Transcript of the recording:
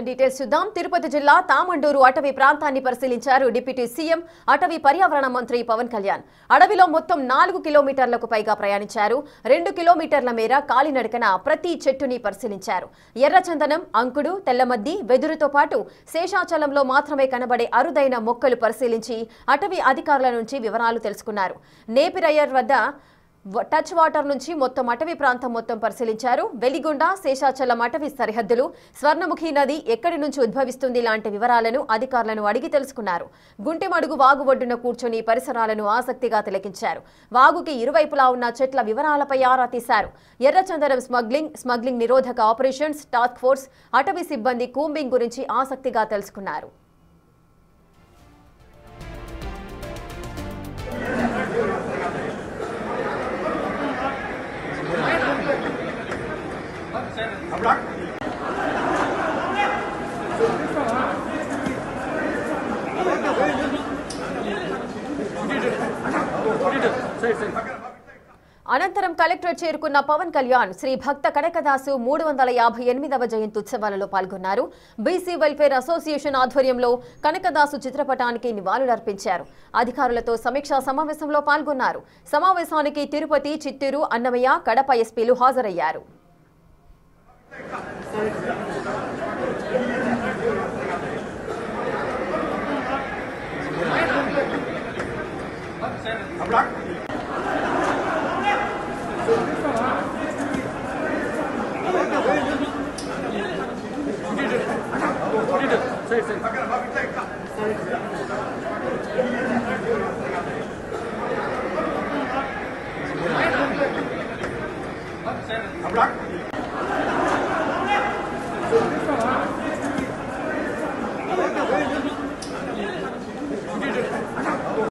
Details చూద్దాం. తిరుపతి జిల్లా తామండూరు అటవీ ప్రాంతాన్ని పరిశీలించారు డిప్యూటీ సీఎం అటవీ పర్యావరణ మంత్రి పవన్ కళ్యాణ్. అడవిలో మొత్తం 4 కిలోమీటర్లకు పైగా ప్రయాణించారు. 2 కిలోమీటర్ల మేర కాలినడకన ప్రతి చెట్టుని పరిశీలించారు. ఎర్రచందనం, అంకుడు, తెల్లమద్ది, వెదురుతో పాటు శేషాచలంలో మాత్రమే కనబడే అరుదైన మొక్కలు పరిశీలించి అటవీ అధికారుల నుంచి వివరాలు తెలుసుకున్నారు. నేపిరయ్యర్ వద్ద టచ్ వాటర్ నుంచి మొత్తం అటవీ ప్రాంతం మొత్తం పరిశీలించారు. వెలిగొండ, శేషాచలం అటవీ సరిహద్దులు, స్వర్ణముఖి నది ఎక్కడి నుంచి ఉద్భవిస్తుంది లాంటి వివరాలను అధికారులను అడిగి తెలుసుకున్నారు. గుంటెమడుగు వాగు ఒడ్డున కూర్చొని పరిసరాలను ఆసక్తిగా తిలకించారు. వాగుకి ఇరువైపులా ఉన్న చెట్ల వివరాలపై ఆరా తీశారు. ఎర్రచందనం స్మగ్లింగ్ నిరోధక ఆపరేషన్స్ టాస్క్ ఫోర్స్, అటవీ సిబ్బంది కూంబింగ్ గురించి ఆసక్తిగా తెలుసుకున్నారు. అనంతరం కలెక్టరేట్ చేరుకున్న పవన్ కళ్యాణ్ శ్రీ భక్త కనకదాసు 358వ జయంతి ఉత్సవాలలో పాల్గొన్నారు. బీసీ వెల్ఫేర్ అసోసియేషన్ ఆధ్వర్యంలో కనకదాసు చిత్రపటానికి నివాళులర్పించారు. అధికారులతో సమీక్షా సమావేశంలో పాల్గొన్నారు. సమావేశానికి తిరుపతి, చిత్తూరు, అన్నమయ్య, కడప ఎస్పీలు హాజరయ్యారు. Abrak